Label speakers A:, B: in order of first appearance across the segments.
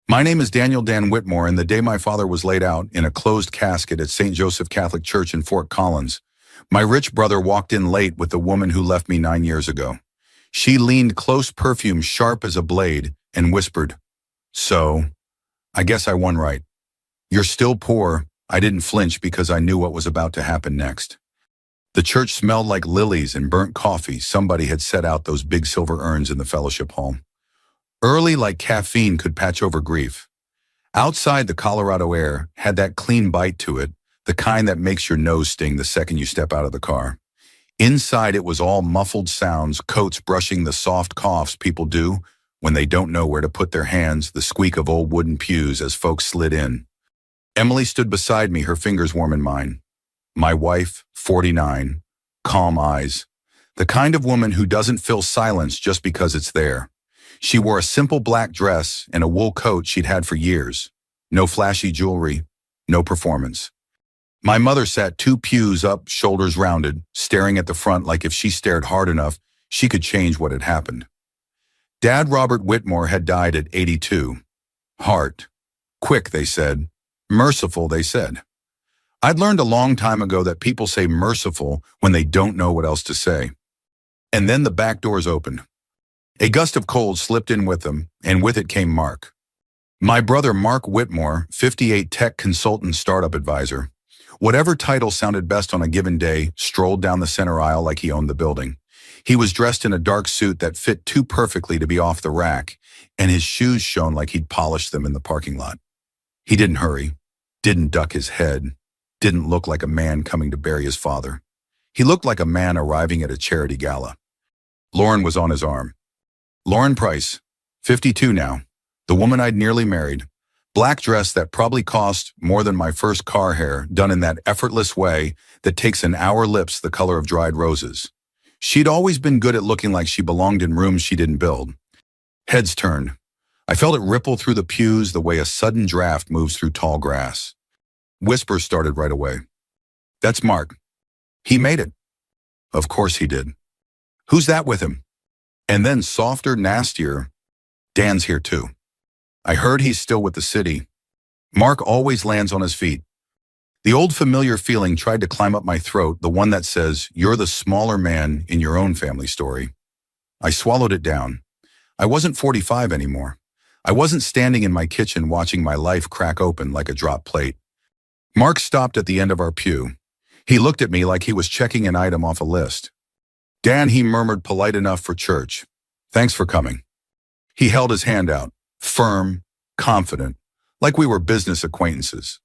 A: My name is Daniel Dan Whitmore, and the day my father was laid out in a closed casket at St. Joseph Catholic Church in Fort Collins, my rich brother walked in late with the woman who left me 9 years ago. She leaned close, perfume sharp as a blade, and whispered, "So, I guess I won right. You're still poor." I didn't flinch because I knew what was about to happen next. The church smelled like lilies and burnt coffee. Somebody had set out those big silver urns in the fellowship hall. Early, like caffeine could patch over grief. Outside, the Colorado air had that clean bite to it, the kind that makes your nose sting the second you step out of the car. Inside, it was all muffled sounds, coats brushing the soft coughs people do when they don't know where to put their hands, the squeak of old wooden pews as folks slid in. Emily stood beside me, her fingers warm in mine. My wife, 49, calm eyes. The kind of woman who doesn't fill silence just because it's there. She wore a simple black dress and a wool coat she'd had for years. No flashy jewelry, no performance. My mother sat 2 pews up, shoulders rounded, staring at the front like if she stared hard enough, she could change what had happened. Dad Robert Whitmore had died at 82. Heart. Quick, they said. Merciful, they said. I'd learned a long time ago that people say merciful when they don't know what else to say. And then the back doors opened. A gust of cold slipped in with them, and with it came Mark. My brother Mark Whitmore, 58 tech consultant startup advisor. Whatever title sounded best on a given day, strolled down the center aisle like he owned the building. He was dressed in a dark suit that fit too perfectly to be off the rack, and his shoes shone like he'd polished them in the parking lot. He didn't hurry, didn't duck his head, didn't look like a man coming to bury his father. He looked like a man arriving at a charity gala. Lauren was on his arm. Lauren Price, 52 now, the woman I'd nearly married. Black dress that probably cost more than my first car hair, done in that effortless way that takes an hour lips the color of dried roses. She'd always been good at looking like she belonged in rooms she didn't build. Heads turned. I felt it ripple through the pews the way a sudden draft moves through tall grass. Whispers started right away. "That's Mark. He made it." Of course he did. "Who's that with him?" And then softer, nastier, "Dan's here too. I heard he's still with the city." Mark always lands on his feet. The old familiar feeling tried to climb up my throat, the one that says, "You're the smaller man in your own family story." I swallowed it down. I wasn't 45 anymore. I wasn't standing in my kitchen watching my life crack open like a drop plate. Mark stopped at the end of our pew. He looked at me like he was checking an item off a list. "Dan," he murmured, polite enough for church. "Thanks for coming." He held his hand out, firm, confident, like we were business acquaintances.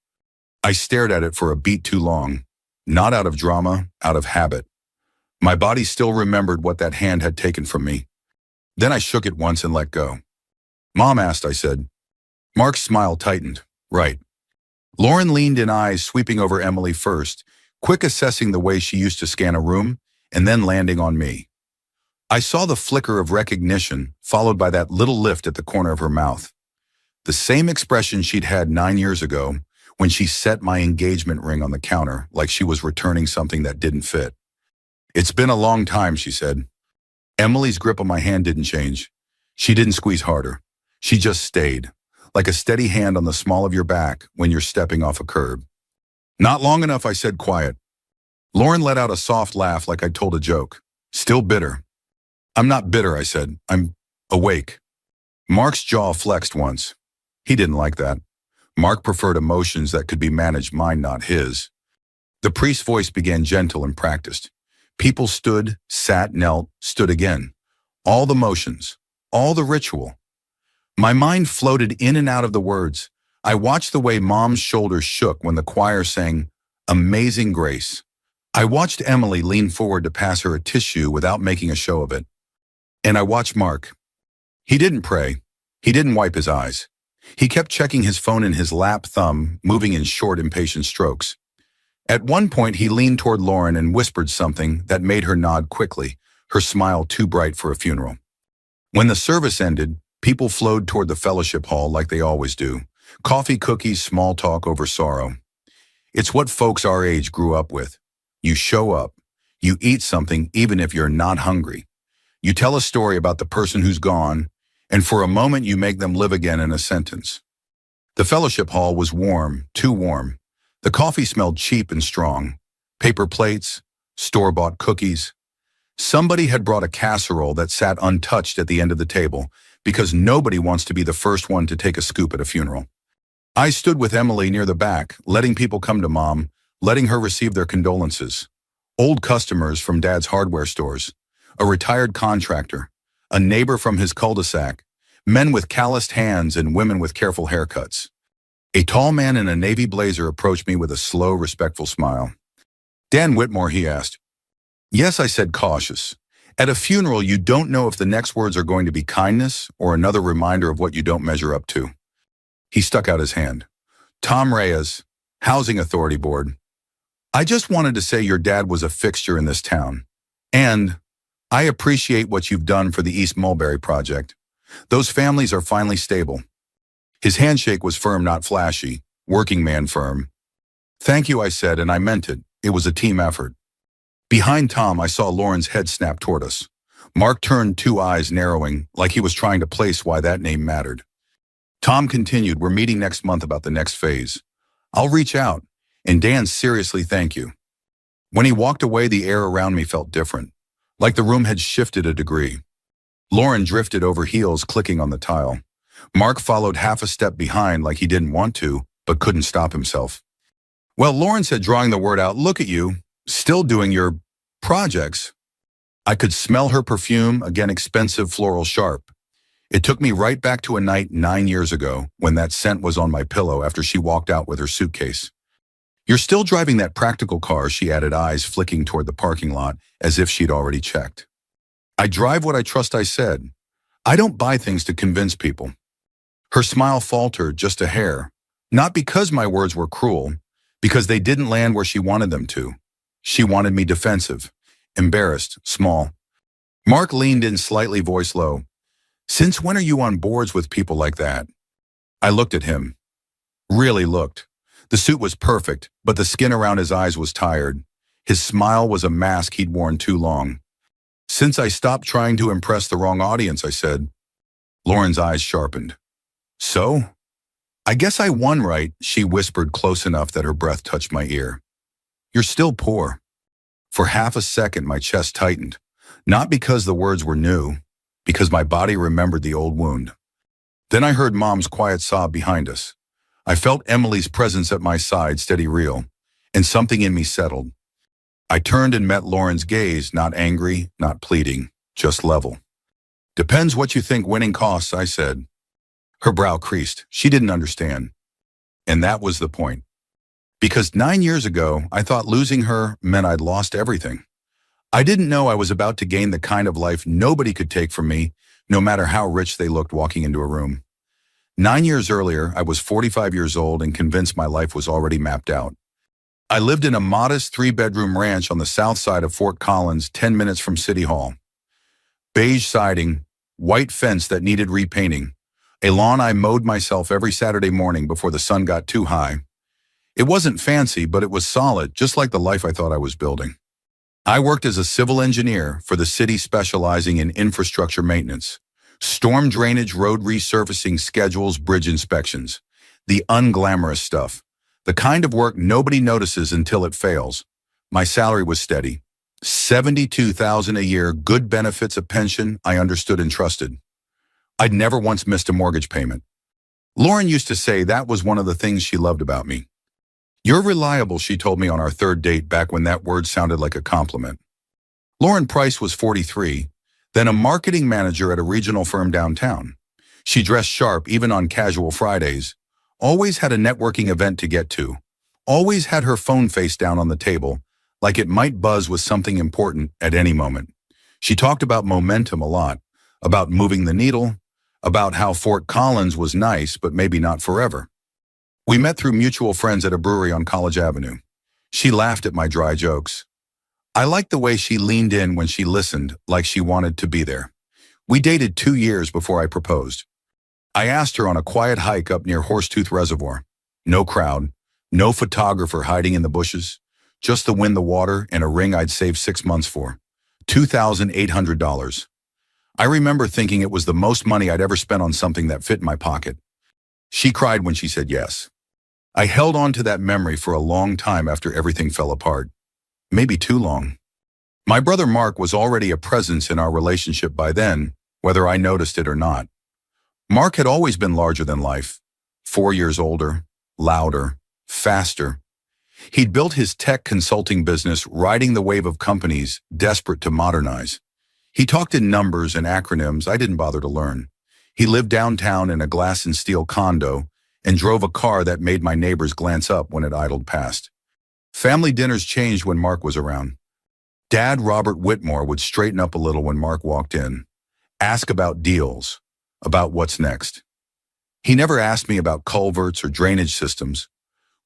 A: I stared at it for a beat too long, not out of drama, out of habit. My body still remembered what that hand had taken from me. Then I shook it once and let go. "Mom asked," I said. Mark's smile tightened. "Right." Lauren leaned in, eyes sweeping over Emily first, quick assessing the way she used to scan a room, and then landing on me. I saw the flicker of recognition, followed by that little lift at the corner of her mouth. The same expression she'd had 9 years ago when she set my engagement ring on the counter like she was returning something that didn't fit. "It's been a long time," she said. Emily's grip on my hand didn't change. She didn't squeeze harder. She just stayed, like a steady hand on the small of your back when you're stepping off a curb. "Not long enough," I said, quiet. Lauren let out a soft laugh like I'd told a joke. "Still bitter." "I'm not bitter," I said. "I'm awake." Mark's jaw flexed once. He didn't like that. Mark preferred emotions that could be managed, mine, not his. The priest's voice began gentle and practiced. People stood, sat, knelt, stood again. All the motions, all the ritual. My mind floated in and out of the words. I watched the way Mom's shoulders shook when the choir sang "Amazing Grace." I watched Emily lean forward to pass her a tissue without making a show of it. And I watched Mark. He didn't pray. He didn't wipe his eyes. He kept checking his phone in his lap, thumb moving in short, impatient strokes. At one point, he leaned toward Lauren and whispered something that made her nod quickly, her smile too bright for a funeral. When the service ended, people flowed toward the fellowship hall like they always do. Coffee, cookies, small talk over sorrow. It's what folks our age grew up with. You show up. You eat something even if you're not hungry. You tell a story about the person who's gone, and for a moment you make them live again in a sentence. The fellowship hall was warm, too warm. The coffee smelled cheap and strong. Paper plates, store-bought cookies. Somebody had brought a casserole that sat untouched at the end of the table because nobody wants to be the first one to take a scoop at a funeral. I stood with Emily near the back, letting people come to Mom, letting her receive their condolences. Old customers from Dad's hardware stores, a retired contractor, a neighbor from his cul-de-sac, men with calloused hands and women with careful haircuts. A tall man in a navy blazer approached me with a slow, respectful smile. "Dan Whitmore," he asked. "Yes," I said, cautious. "At a funeral, you don't know if the next words are going to be kindness or another reminder of what you don't measure up to." He stuck out his hand. "Tom Reyes, Housing Authority Board. I just wanted to say your dad was a fixture in this town. And I appreciate what you've done for the East Mulberry Project. Those families are finally stable." His handshake was firm, not flashy, working man firm. "Thank you," I said, and I meant it. It was a team effort. Behind Tom, I saw Lauren's head snap toward us. Mark turned, two eyes narrowing, like he was trying to place why that name mattered. Tom continued, "We're meeting next month about the next phase. I'll reach out. And Dan, seriously, thank you." When he walked away, the air around me felt different, like the room had shifted a degree. Lauren drifted over heels, clicking on the tile. Mark followed half a step behind like he didn't want to, but couldn't stop himself. "Well," Lauren said, drawing the word out, "look at you, still doing your projects." I could smell her perfume, again expensive, floral sharp. It took me right back to a night 9 years ago when that scent was on my pillow after she walked out with her suitcase. "You're still driving that practical car," she added, eyes flicking toward the parking lot as if she'd already checked. "I drive what I trust," I said. "I don't buy things to convince people." Her smile faltered just a hair, not because my words were cruel, because they didn't land where she wanted them to. She wanted me defensive, embarrassed, small. Mark leaned in slightly, voice low. "Since when are you on boards with people like that?" I looked at him. Really looked. The suit was perfect, but the skin around his eyes was tired. His smile was a mask he'd worn too long. "Since I stopped trying to impress the wrong audience," I said. Lauren's eyes sharpened. "So? I guess I won right," she whispered, close enough that her breath touched my ear. "You're still poor." For half a second, my chest tightened. Not because the words were new, because my body remembered the old wound. Then I heard Mom's quiet sob behind us. I felt Emily's presence at my side, steady, real, and something in me settled. I turned and met Lauren's gaze, not angry, not pleading, just level. "Depends what you think winning costs," I said. Her brow creased. She didn't understand. And that was the point. Because 9 years ago, I thought losing her meant I'd lost everything. I didn't know I was about to gain the kind of life nobody could take from me, no matter how rich they looked walking into a room. 9 years earlier, I was 45 years old and convinced my life was already mapped out. I lived in a modest 3-bedroom ranch on the south side of Fort Collins, 10 minutes from City Hall. Beige siding, white fence that needed repainting, a lawn I mowed myself every Saturday morning before the sun got too high. It wasn't fancy, but it was solid, just like the life I thought I was building. I worked as a civil engineer for the city, specializing in infrastructure maintenance, storm drainage, road resurfacing, schedules, bridge inspections, the unglamorous stuff, the kind of work nobody notices until it fails. My salary was steady, $72,000 a year, good benefits, a pension I understood and trusted. I'd never once missed a mortgage payment. Lauren used to say that was one of the things she loved about me. "You're reliable," she told me on our third date, back when that word sounded like a compliment. Lauren Price was 43, then a marketing manager at a regional firm downtown. She dressed sharp even on casual Fridays, always had a networking event to get to, always had her phone face down on the table, like it might buzz with something important at any moment. She talked about momentum a lot, about moving the needle, about how Fort Collins was nice, but maybe not forever. We met through mutual friends at a brewery on College Avenue. She laughed at my dry jokes. I liked the way she leaned in when she listened, like she wanted to be there. We dated 2 years before I proposed. I asked her on a quiet hike up near Horsetooth Reservoir. No crowd, no photographer hiding in the bushes, just the wind, the water, and a ring I'd saved 6 months for. $2,800. I remember thinking it was the most money I'd ever spent on something that fit in my pocket. She cried when she said yes. I held on to that memory for a long time after everything fell apart. Maybe too long. My brother Mark was already a presence in our relationship by then, whether I noticed it or not. Mark had always been larger than life. 4 years older, louder, faster. He'd built his tech consulting business riding the wave of companies desperate to modernize. He talked in numbers and acronyms I didn't bother to learn. He lived downtown in a glass and steel condo and drove a car that made my neighbors glance up when it idled past. Family dinners changed when Mark was around. Dad, Robert Whitmore, would straighten up a little when Mark walked in, ask about deals, about what's next. He never asked me about culverts or drainage systems.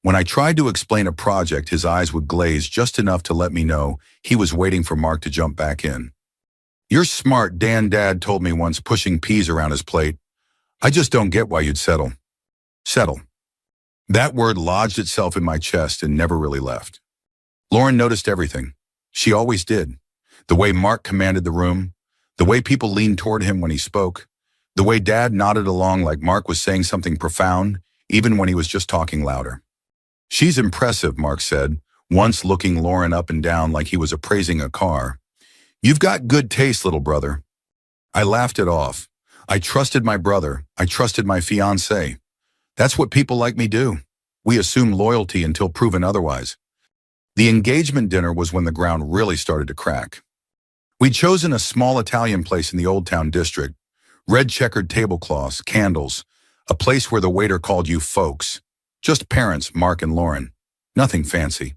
A: When I tried to explain a project, his eyes would glaze just enough to let me know he was waiting for Mark to jump back in. "You're smart," Dad told me once, pushing peas around his plate. "I just don't get why you'd settle." Settle. That word lodged itself in my chest and never really left. Lauren noticed everything. She always did. The way Mark commanded the room, the way people leaned toward him when he spoke, the way Dad nodded along like Mark was saying something profound, even when he was just talking louder. "She's impressive," Mark said, once looking Lauren up and down like he was appraising a car. "You've got good taste, little brother." I laughed it off. I trusted my brother. I trusted my fiancé. That's what people like me do. We assume loyalty until proven otherwise. The engagement dinner was when the ground really started to crack. We'd chosen a small Italian place in the Old Town district, red checkered tablecloths, candles, a place where the waiter called you folks. Just parents, Mark and Lauren. Nothing fancy.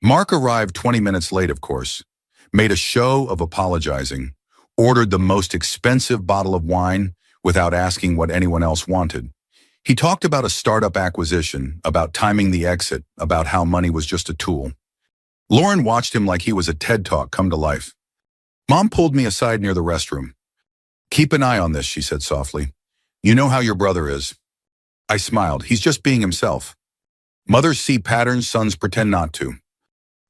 A: Mark arrived 20 minutes late, of course, made a show of apologizing, ordered the most expensive bottle of wine without asking what anyone else wanted. He talked about a startup acquisition, about timing the exit, about how money was just a tool. Lauren watched him like he was a TED Talk come to life. Mom pulled me aside near the restroom. "Keep an eye on this," she said softly. "You know how your brother is." I smiled. He's just being himself. Mothers see patterns, sons pretend not to.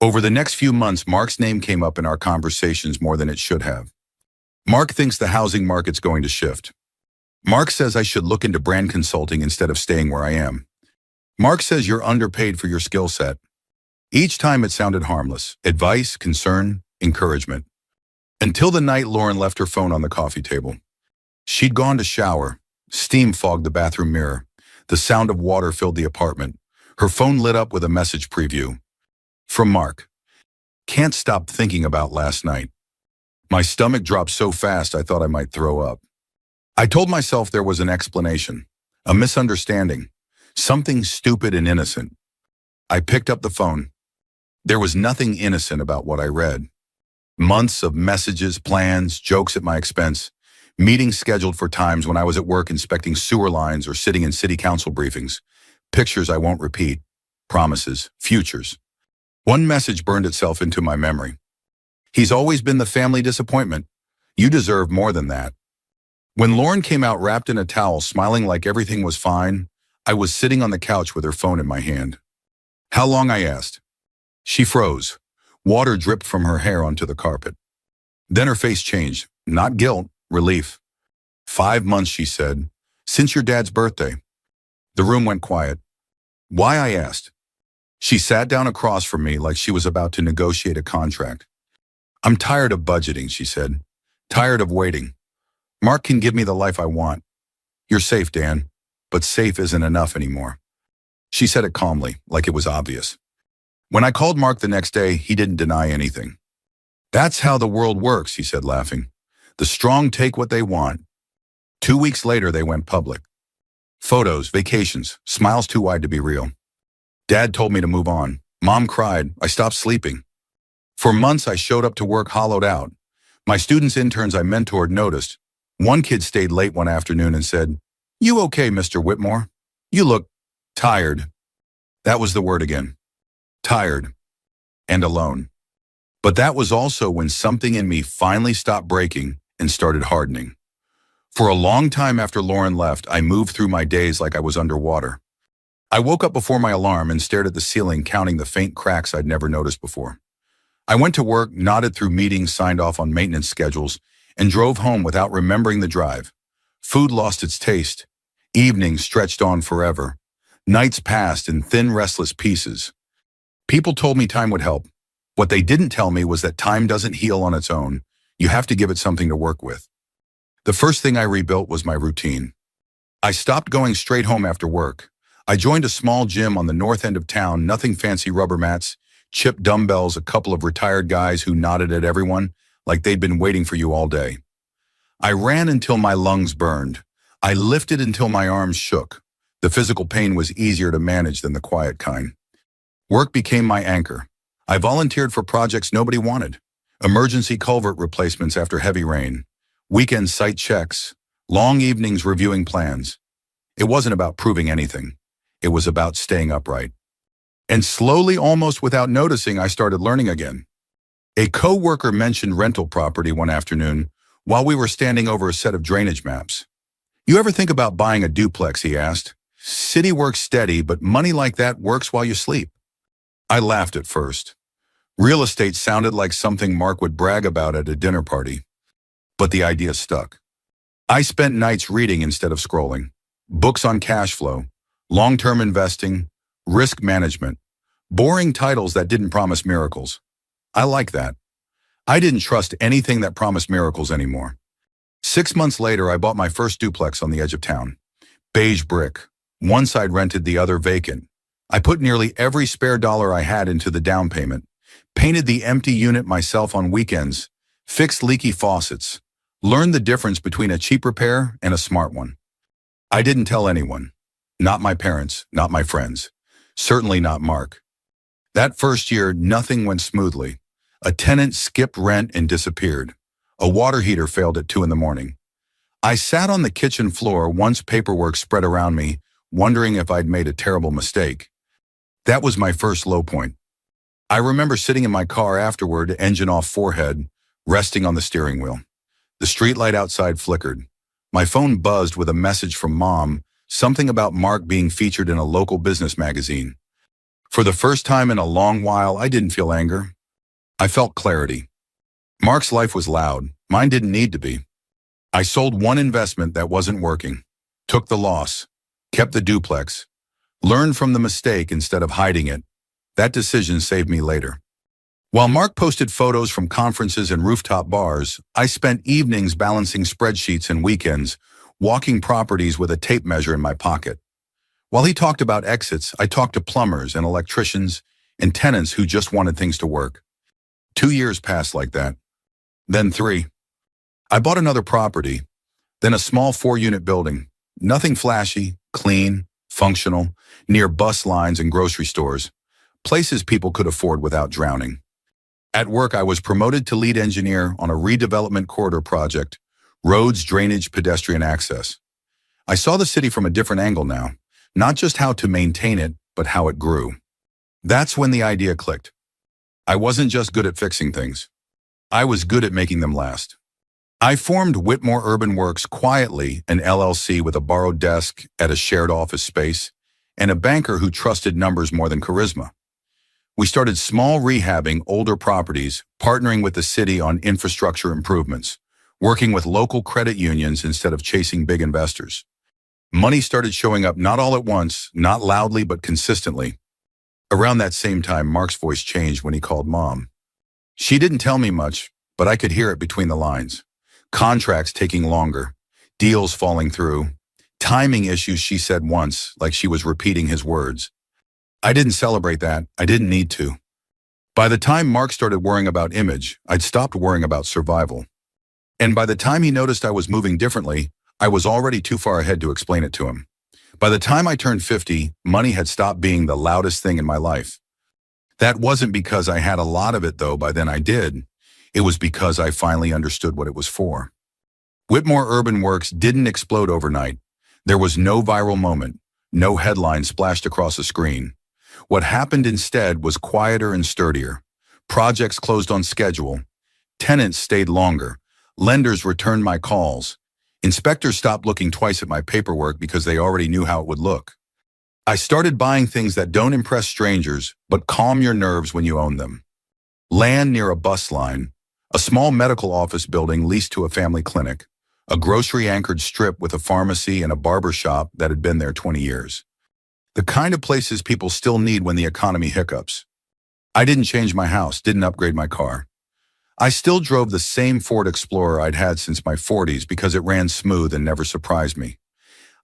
A: Over the next few months, Mark's name came up in our conversations more than it should have. Mark thinks the housing market's going to shift. Mark says I should look into brand consulting instead of staying where I am. Mark says you're underpaid for your skill set. Each time it sounded harmless. Advice, concern, encouragement. Until the night Lauren left her phone on the coffee table. She'd gone to shower. Steam fogged the bathroom mirror. The sound of water filled the apartment. Her phone lit up with a message preview. From Mark. "Can't stop thinking about last night." My stomach dropped so fast I thought I might throw up. I told myself there was an explanation, a misunderstanding, something stupid and innocent. I picked up the phone. There was nothing innocent about what I read. Months of messages, plans, jokes at my expense, meetings scheduled for times when I was at work inspecting sewer lines or sitting in city council briefings, pictures I won't repeat, promises, futures. One message burned itself into my memory. "He's always been the family disappointment. You deserve more than that." When Lauren came out wrapped in a towel, smiling like everything was fine, I was sitting on the couch with her phone in my hand. "How long?" I asked. She froze. Water dripped from her hair onto the carpet. Then her face changed. Not guilt, relief. 5 months, she said. "Since your dad's birthday." The room went quiet. "Why?" I asked. She sat down across from me like she was about to negotiate a contract. "I'm tired of budgeting," she said. "Tired of waiting. Mark can give me the life I want. You're safe, Dan, but safe isn't enough anymore." She said it calmly, like it was obvious. When I called Mark the next day, he didn't deny anything. "That's how the world works," he said, laughing. "The strong take what they want." 2 weeks later, they went public. Photos, vacations, smiles too wide to be real. Dad told me to move on. Mom cried. I stopped sleeping. For months, I showed up to work hollowed out. My students, interns I mentored noticed. One kid stayed late one afternoon and said, "You okay, Mr. Whitmore? You look tired." That was the word again. Tired. And alone. But that was also when something in me finally stopped breaking and started hardening. For a long time after Lauren left, I moved through my days like I was underwater. I woke up before my alarm and stared at the ceiling, counting the faint cracks I'd never noticed before. I went to work, nodded through meetings, signed off on maintenance schedules, and drove home without remembering the drive. Food lost its taste. Evenings stretched on forever. Nights passed in thin, restless pieces. People told me time would help. What they didn't tell me was that time doesn't heal on its own. You have to give it something to work with. The first thing I rebuilt was my routine. I stopped going straight home after work. I joined a small gym on the north end of town, nothing fancy, rubber mats, chipped dumbbells, a couple of retired guys who nodded at everyone like they'd been waiting for you all day. I ran until my lungs burned. I lifted until my arms shook. The physical pain was easier to manage than the quiet kind. Work became my anchor. I volunteered for projects nobody wanted. Emergency culvert replacements after heavy rain. Weekend site checks. Long evenings reviewing plans. It wasn't about proving anything. It was about staying upright. And slowly, almost without noticing, I started learning again. A co-worker mentioned rental property one afternoon while we were standing over a set of drainage maps. "You ever think about buying a duplex?" he asked. "City works steady, but money like that works while you sleep." I laughed at first. Real estate sounded like something Mark would brag about at a dinner party. But the idea stuck. I spent nights reading instead of scrolling. Books on cash flow, long-term investing, risk management, boring titles that didn't promise miracles. I like that. I didn't trust anything that promised miracles anymore. 6 months later, I bought my first duplex on the edge of town. Beige brick. One side rented, the other vacant. I put nearly every spare dollar I had into the down payment, painted the empty unit myself on weekends, fixed leaky faucets, learned the difference between a cheap repair and a smart one. I didn't tell anyone. Not my parents, not my friends. Certainly not Mark. That first year, nothing went smoothly. A tenant skipped rent and disappeared. A water heater failed at 2 a.m. I sat on the kitchen floor once paperwork spread around me, wondering if I'd made a terrible mistake. That was my first low point. I remember sitting in my car afterward, engine off forehead, resting on the steering wheel. The streetlight outside flickered. My phone buzzed with a message from Mom, something about Mark being featured in a local business magazine. For the first time in a long while, I didn't feel anger. I felt clarity. Mark's life was loud. Mine didn't need to be. I sold one investment that wasn't working, took the loss, kept the duplex, learned from the mistake instead of hiding it. That decision saved me later. While Mark posted photos from conferences and rooftop bars, I spent evenings balancing spreadsheets and weekends, walking properties with a tape measure in my pocket. While he talked about exits, I talked to plumbers and electricians and tenants who just wanted things to work. 2 years passed like that. Then 3. I bought another property, then a small 4-unit building. Nothing flashy, clean, functional, near bus lines and grocery stores. Places people could afford without drowning. At work, I was promoted to lead engineer on a redevelopment corridor project, roads, drainage, pedestrian access. I saw the city from a different angle now, not just how to maintain it, but how it grew. That's when the idea clicked. I wasn't just good at fixing things. I was good at making them last. I formed Whitmore Urban Works quietly, an LLC with a borrowed desk at a shared office space, and a banker who trusted numbers more than charisma. We started small rehabbing older properties, partnering with the city on infrastructure improvements, working with local credit unions instead of chasing big investors. Money started showing up not all at once, not loudly, but consistently. Around that same time, Mark's voice changed when he called Mom. She didn't tell me much, but I could hear it between the lines. Contracts taking longer, deals falling through, timing issues, she said once, like she was repeating his words. I didn't celebrate that. I didn't need to. By the time Mark started worrying about image, I'd stopped worrying about survival. And by the time he noticed I was moving differently, I was already too far ahead to explain it to him. By the time I turned 50, money had stopped being the loudest thing in my life. That wasn't because I had a lot of it, though. By then I did. It was because I finally understood what it was for. Whitmore Urban Works didn't explode overnight. There was no viral moment, no headline splashed across a screen. What happened instead was quieter and sturdier. Projects closed on schedule. Tenants stayed longer. Lenders returned my calls. Inspectors stopped looking twice at my paperwork because they already knew how it would look. I started buying things that don't impress strangers, but calm your nerves when you own them. Land near a bus line, a small medical office building leased to a family clinic, a grocery-anchored strip with a pharmacy and a barber shop that had been there 20 years. The kind of places people still need when the economy hiccups. I didn't change my house, didn't upgrade my car. I still drove the same Ford Explorer I'd had since my 40s because it ran smooth and never surprised me.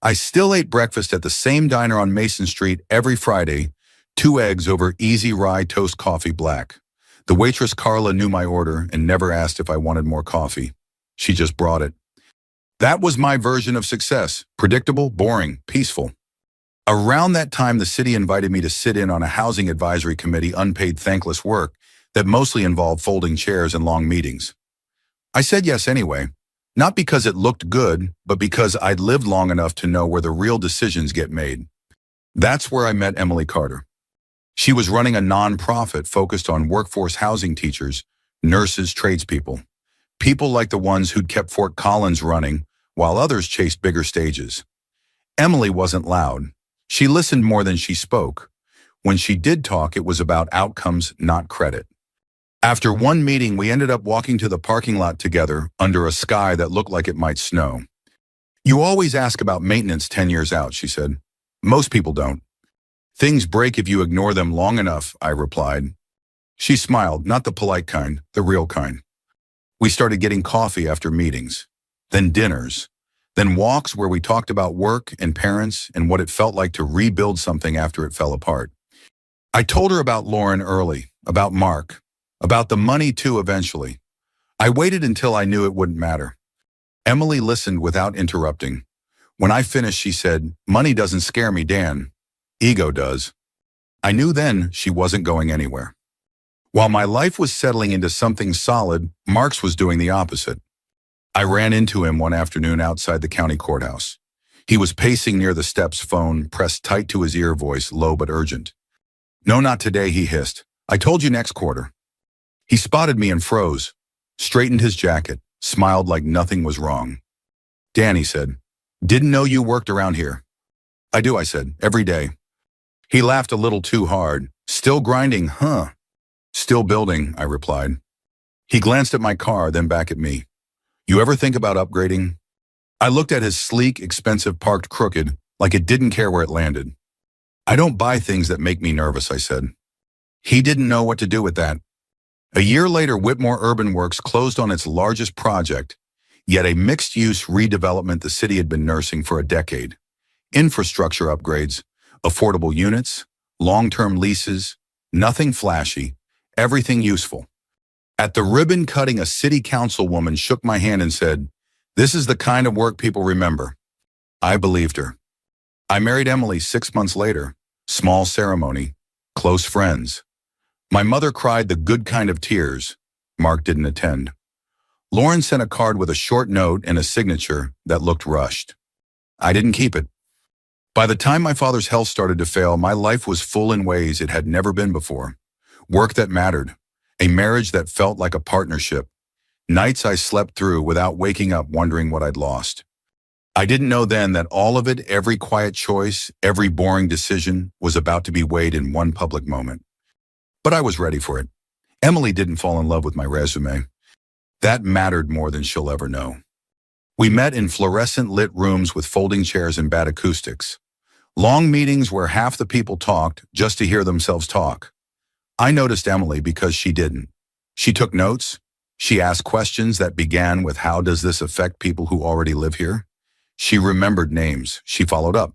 A: I still ate breakfast at the same diner on Mason Street every Friday, 2 eggs over easy rye toast coffee black. The waitress Carla knew my order and never asked if I wanted more coffee. She just brought it. That was my version of success. Predictable, boring, peaceful. Around that time, the city invited me to sit in on a housing advisory committee, unpaid thankless work that mostly involved folding chairs and long meetings. I said yes anyway, not because it looked good, but because I'd lived long enough to know where the real decisions get made. That's where I met Emily Carter. She was running a nonprofit focused on workforce housing teachers, nurses, tradespeople. People like the ones who'd kept Fort Collins running while others chased bigger stages. Emily wasn't loud. She listened more than she spoke. When she did talk, it was about outcomes, not credit. After one meeting, we ended up walking to the parking lot together under a sky that looked like it might snow. "You always ask about maintenance 10 years out," she said. "Most people don't." "Things break if you ignore them long enough," I replied. She smiled, not the polite kind, the real kind. We started getting coffee after meetings, then dinners, then walks where we talked about work and parents and what it felt like to rebuild something after it fell apart. I told her about Lauren early, about Mark, about the money too eventually. I waited until I knew it wouldn't matter. Emily listened without interrupting. When I finished, she said, "Money doesn't scare me, Dan. Ego does." I knew then she wasn't going anywhere. While my life was settling into something solid, Mark's was doing the opposite. I ran into him one afternoon outside the county courthouse. He was pacing near the steps, phone pressed tight to his ear, voice low but urgent. "No, not today," he hissed. "I told you next quarter." He spotted me and froze, straightened his jacket, smiled like nothing was wrong. "Dan," he said, "didn't know you worked around here." "I do," I said, "every day." He laughed a little too hard. "Still grinding, huh?" "Still building," I replied. He glanced at my car, then back at me. "You ever think about upgrading?" I looked at his sleek, expensive parked crooked, like it didn't care where it landed. "I don't buy things that make me nervous," I said. He didn't know what to do with that. A year later, Whitmore Urban Works closed on its largest project, yet a mixed-use redevelopment the city had been nursing for a decade. Infrastructure upgrades, affordable units, long-term leases, nothing flashy, everything useful. At the ribbon cutting, a city councilwoman shook my hand and said, "This is the kind of work people remember." I believed her. I married Emily 6 months later. Small ceremony, close friends. My mother cried the good kind of tears. Mark didn't attend. Lauren sent a card with a short note and a signature that looked rushed. I didn't keep it. By the time my father's health started to fail, my life was full in ways it had never been before. Work that mattered. A marriage that felt like a partnership. Nights I slept through without waking up wondering what I'd lost. I didn't know then that all of it, every quiet choice, every boring decision, was about to be weighed in one public moment. But I was ready for it. Emily didn't fall in love with my resume. That mattered more than she'll ever know. We met in fluorescent lit rooms with folding chairs and bad acoustics. Long meetings where half the people talked just to hear themselves talk. I noticed Emily because she didn't. She took notes. She asked questions that began with, "How does this affect people who already live here?" She remembered names. She followed up.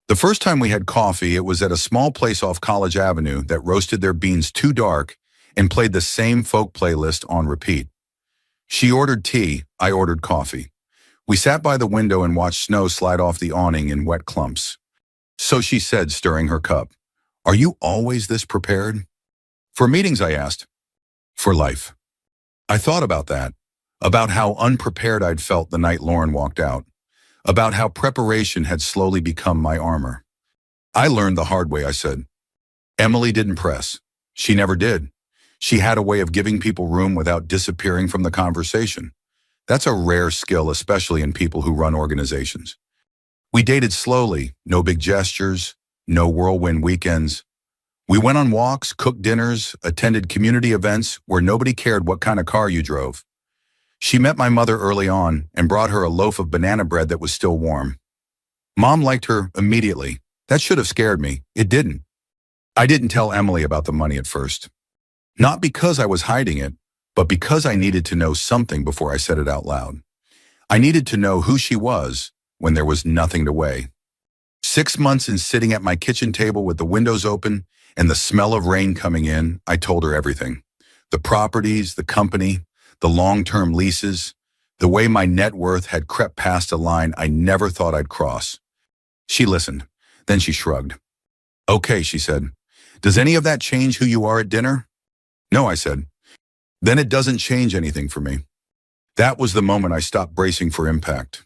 A: The first time we had coffee, it was at a small place off College Avenue that roasted their beans too dark and played the same folk playlist on repeat. She ordered tea, I ordered coffee. We sat by the window and watched snow slide off the awning in wet clumps. So she said, stirring her cup, "Are you always this prepared?" "For meetings," I asked. "For life." I thought about that, about how unprepared I'd felt the night Lauren walked out, about how preparation had slowly become my armor. "I learned the hard way," I said. Emily didn't press. She never did. She had a way of giving people room without disappearing from the conversation. That's a rare skill, especially in people who run organizations. We dated slowly, no big gestures, no whirlwind weekends. We went on walks, cooked dinners, attended community events where nobody cared what kind of car you drove. She met my mother early on and brought her a loaf of banana bread that was still warm. Mom liked her immediately. That should have scared me. It didn't. I didn't tell Emily about the money at first. Not because I was hiding it, but because I needed to know something before I said it out loud. I needed to know who she was when there was nothing to weigh. 6 months in sitting at my kitchen table with the windows open and the smell of rain coming in, I told her everything. The properties, the company, the long-term leases, the way my net worth had crept past a line I never thought I'd cross. She listened. Then she shrugged. Okay, she said. Does any of that change who you are at dinner? No, I said. Then it doesn't change anything for me. That was the moment I stopped bracing for impact.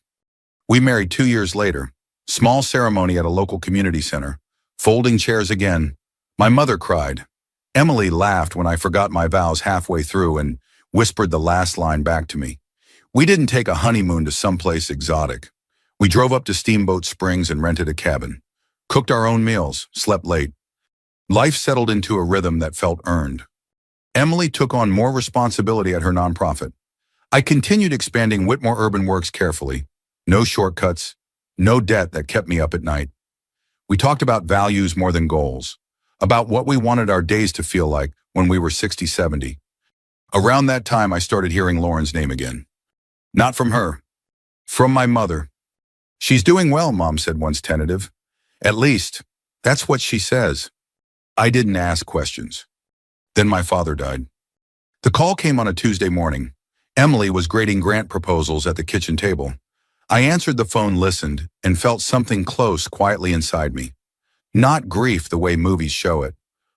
A: We married 2 years later. Small ceremony at a local community center. Folding chairs again. My mother cried. Emily laughed when I forgot my vows halfway through and whispered the last line back to me. We didn't take a honeymoon to someplace exotic. We drove up to Steamboat Springs and rented a cabin. Cooked our own meals, slept late. Life settled into a rhythm that felt earned. Emily took on more responsibility at her nonprofit. I continued expanding Whitmore Urban Works carefully. No shortcuts, no debt that kept me up at night. We talked about values more than goals, about what we wanted our days to feel like when we were 60, 70. Around that time, I started hearing Lauren's name again. Not from her, from my mother. She's doing well, Mom said once tentative. At least, that's what she says. I didn't ask questions. Then my father died. The call came on a Tuesday morning. Emily was grading grant proposals at the kitchen table. I answered the phone, listened, and felt something close quietly inside me. Not grief the way movies show it.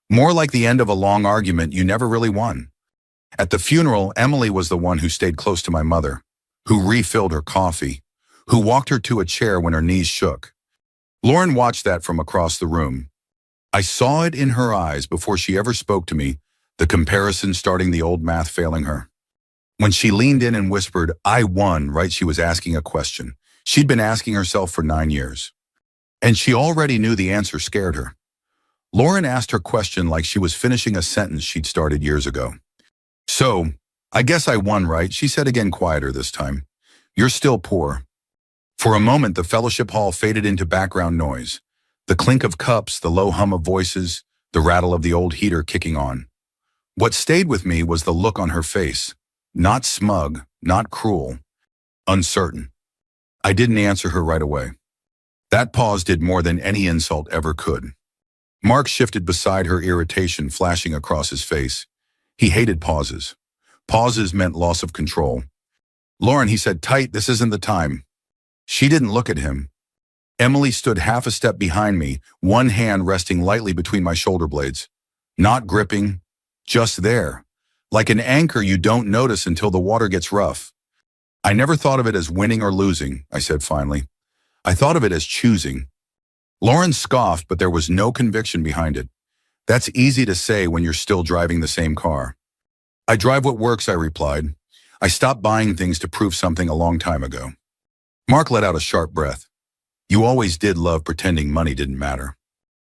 A: More like the end of a long argument you never really won. At the funeral, Emily was the one who stayed close to my mother, who refilled her coffee, who walked her to a chair when her knees shook. Lauren watched that from across the room. I saw it in her eyes before she ever spoke to me, the comparison starting, the old math failing her. When she leaned in and whispered, I won, right, she was asking a question. She'd been asking herself for 9 years. And she already knew the answer scared her. Lauren asked her question like she was finishing a sentence she'd started years ago. So, I guess I won, right? She said again, quieter this time. You're still poor. For a moment, the fellowship hall faded into background noise. The clink of cups, the low hum of voices, the rattle of the old heater kicking on. What stayed with me was the look on her face. Not smug, not cruel, uncertain. I didn't answer her right away. That pause did more than any insult ever could. Mark shifted beside her, irritation flashing across his face. He hated pauses. Pauses meant loss of control. Lauren, he said, tight, this isn't the time. She didn't look at him. Emily stood half a step behind me, one hand resting lightly between my shoulder blades. Not gripping, just there. Like an anchor you don't notice until the water gets rough. I never thought of it as winning or losing, I said finally. I thought of it as choosing. Lauren scoffed, but there was no conviction behind it. That's easy to say when you're still driving the same car. I drive what works, I replied. I stopped buying things to prove something a long time ago. Mark let out a sharp breath. You always did love pretending money didn't matter.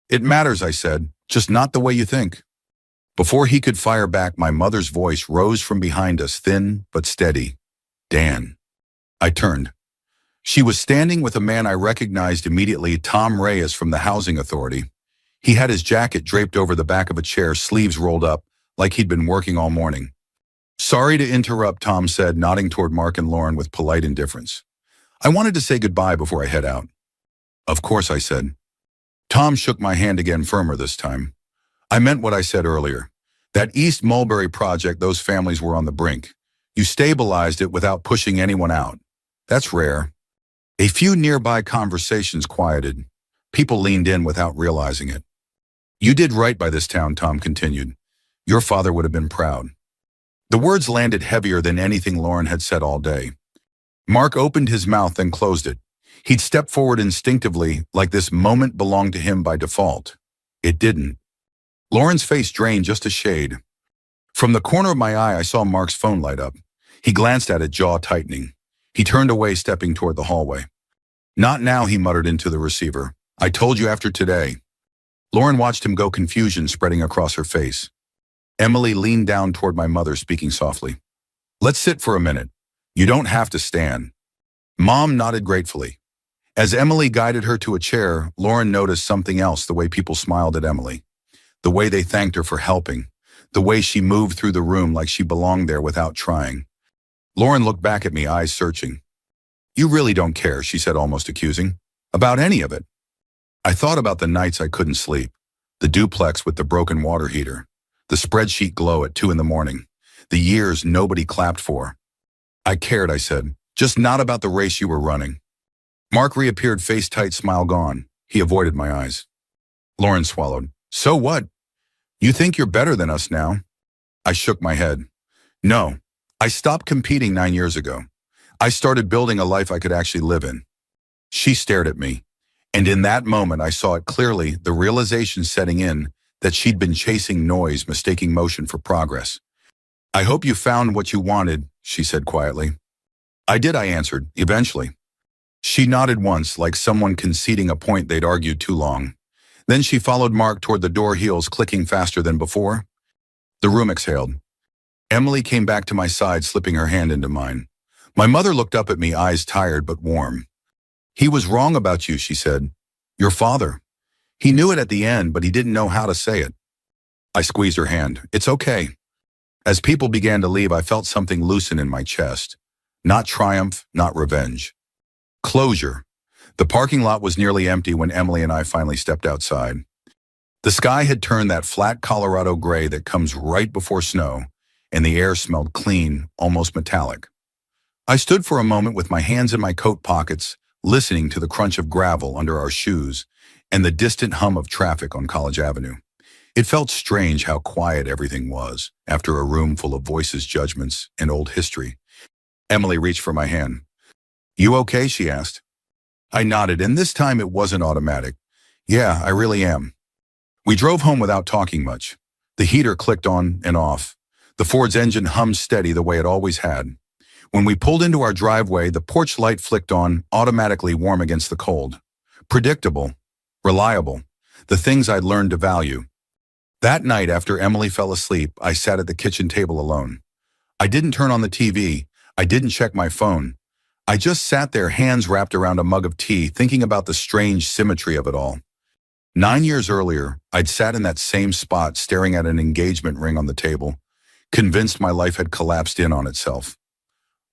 A: It matters, I said, just not the way you think. Before he could fire back, my mother's voice rose from behind us, thin but steady. Dan. I turned. She was standing with a man I recognized immediately, Tom Reyes from the Housing Authority. He had his jacket draped over the back of a chair, sleeves rolled up, like he'd been working all morning. Sorry to interrupt, Tom said, nodding toward Mark and Lauren with polite indifference. I wanted to say goodbye before I head out. Of course, I said. Tom shook my hand again, firmer this time. I meant what I said earlier. That East Mulberry project, those families were on the brink. You stabilized it without pushing anyone out. That's rare. A few nearby conversations quieted. People leaned in without realizing it. You did right by this town, Tom continued. Your father would have been proud. The words landed heavier than anything Lauren had said all day. Mark opened his mouth, then closed it. He'd stepped forward instinctively, like this moment belonged to him by default. It didn't. Lauren's face drained just a shade. From the corner of my eye, I saw Mark's phone light up. He glanced at it, jaw tightening. He turned away, stepping toward the hallway. Not now, he muttered into the receiver. I told you after today. Lauren watched him go, confusion spreading across her face. Emily leaned down toward my mother, speaking softly. Let's sit for a minute. You don't have to stand. Mom nodded gratefully. As Emily guided her to a chair, Lauren noticed something else: the way people smiled at Emily, the way they thanked her for helping, the way she moved through the room like she belonged there without trying. Lauren looked back at me, eyes searching. You really don't care, she said, almost accusing, about any of it. I thought about the nights I couldn't sleep, the duplex with the broken water heater, the spreadsheet glow at 2 a.m, the years nobody clapped for. I cared, I said, just not about the race you were running. Mark reappeared, face tight, smile gone. He avoided my eyes. Lauren swallowed. So what? You think you're better than us now? I shook my head. No, I stopped competing 9 years ago. I started building a life I could actually live in. She stared at me, and in that moment I saw it clearly, the realization setting in that she'd been chasing noise, mistaking motion for progress. I hope you found what you wanted, she said quietly. I did, I answered, eventually. She nodded once, like someone conceding a point they'd argued too long. Then she followed Mark toward the door, heels clicking faster than before. The room exhaled. Emily came back to my side, slipping her hand into mine. My mother looked up at me, eyes tired but warm. He was wrong about you, she said. Your father. He knew it at the end, but he didn't know how to say it. I squeezed her hand. It's okay. As people began to leave, I felt something loosen in my chest. Not triumph, not revenge. Closure. The parking lot was nearly empty when Emily and I finally stepped outside. The sky had turned that flat Colorado gray that comes right before snow, and the air smelled clean, almost metallic. I stood for a moment with my hands in my coat pockets, listening to the crunch of gravel under our shoes and the distant hum of traffic on College Avenue. It felt strange how quiet everything was after a room full of voices, judgments, and old history. Emily reached for my hand. You okay? She asked. I nodded, and this time it wasn't automatic. Yeah, I really am. We drove home without talking much. The heater clicked on and off. The Ford's engine hummed steady the way it always had. When we pulled into our driveway, the porch light flicked on, automatically warm against the cold. Predictable, reliable, the things I'd learned to value. That night, after Emily fell asleep, I sat at the kitchen table alone. I didn't turn on the TV. I didn't check my phone. I just sat there, hands wrapped around a mug of tea, thinking about the strange symmetry of it all. 9 years earlier, I'd sat in that same spot, staring at an engagement ring on the table, convinced my life had collapsed in on itself.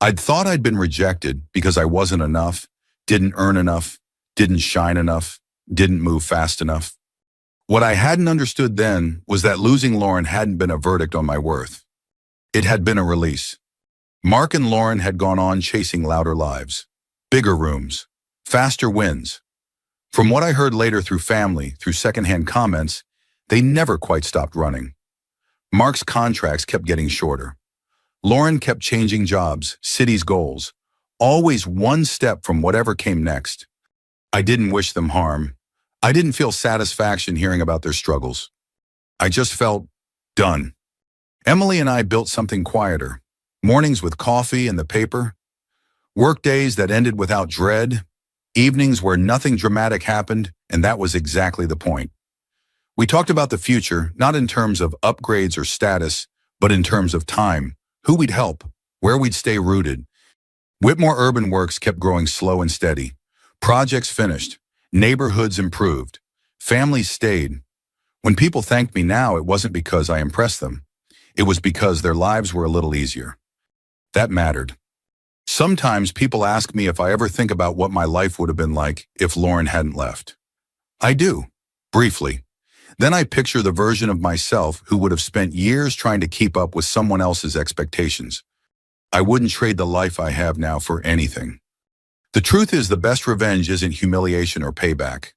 A: I'd thought I'd been rejected because I wasn't enough, didn't earn enough, didn't shine enough, didn't move fast enough. What I hadn't understood then was that losing Lauren hadn't been a verdict on my worth. It had been a release. Mark and Lauren had gone on chasing louder lives, bigger rooms, faster wins. From what I heard later through family, through secondhand comments, they never quite stopped running. Mark's contracts kept getting shorter. Lauren kept changing jobs, cities, goals, always one step from whatever came next. I didn't wish them harm. I didn't feel satisfaction hearing about their struggles. I just felt done. Emily and I built something quieter. Mornings with coffee and the paper. Work days that ended without dread. Evenings where nothing dramatic happened, and that was exactly the point. We talked about the future, not in terms of upgrades or status, but in terms of time, who we'd help, where we'd stay rooted. Whitmore Urban Works kept growing slow and steady. Projects finished. Neighborhoods improved. Families stayed. When people thanked me now, it wasn't because I impressed them. It was because their lives were a little easier. That mattered. Sometimes people ask me if I ever think about what my life would have been like if Lauren hadn't left. I do, briefly. Then I picture the version of myself who would have spent years trying to keep up with someone else's expectations. I wouldn't trade the life I have now for anything. The truth is, the best revenge isn't humiliation or payback.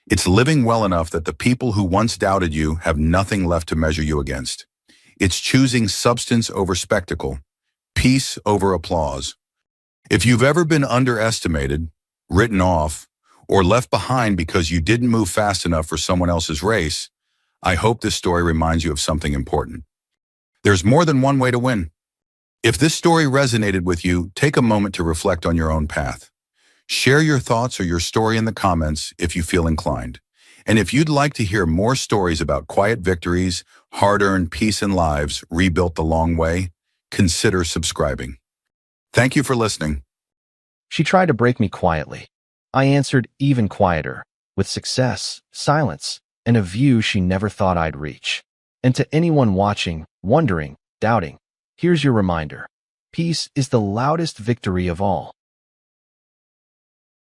A: It's living well enough that the people who once doubted you have nothing left to measure you against. It's choosing substance over spectacle, peace over applause. If you've ever been underestimated, written off, or left behind because you didn't move fast enough for someone else's race, I hope this story reminds you of something important. There's more than one way to win. If this story resonated with you, take a moment to reflect on your own path. Share your thoughts or your story in the comments if you feel inclined. And if you'd like to hear more stories about quiet victories, hard-earned peace and lives rebuilt the long way, consider subscribing. Thank you for listening.
B: She tried to break me quietly. I answered even quieter, with success, silence, and a view she never thought I'd reach. And to anyone watching, wondering, doubting, here's your reminder. Peace is the loudest victory of all.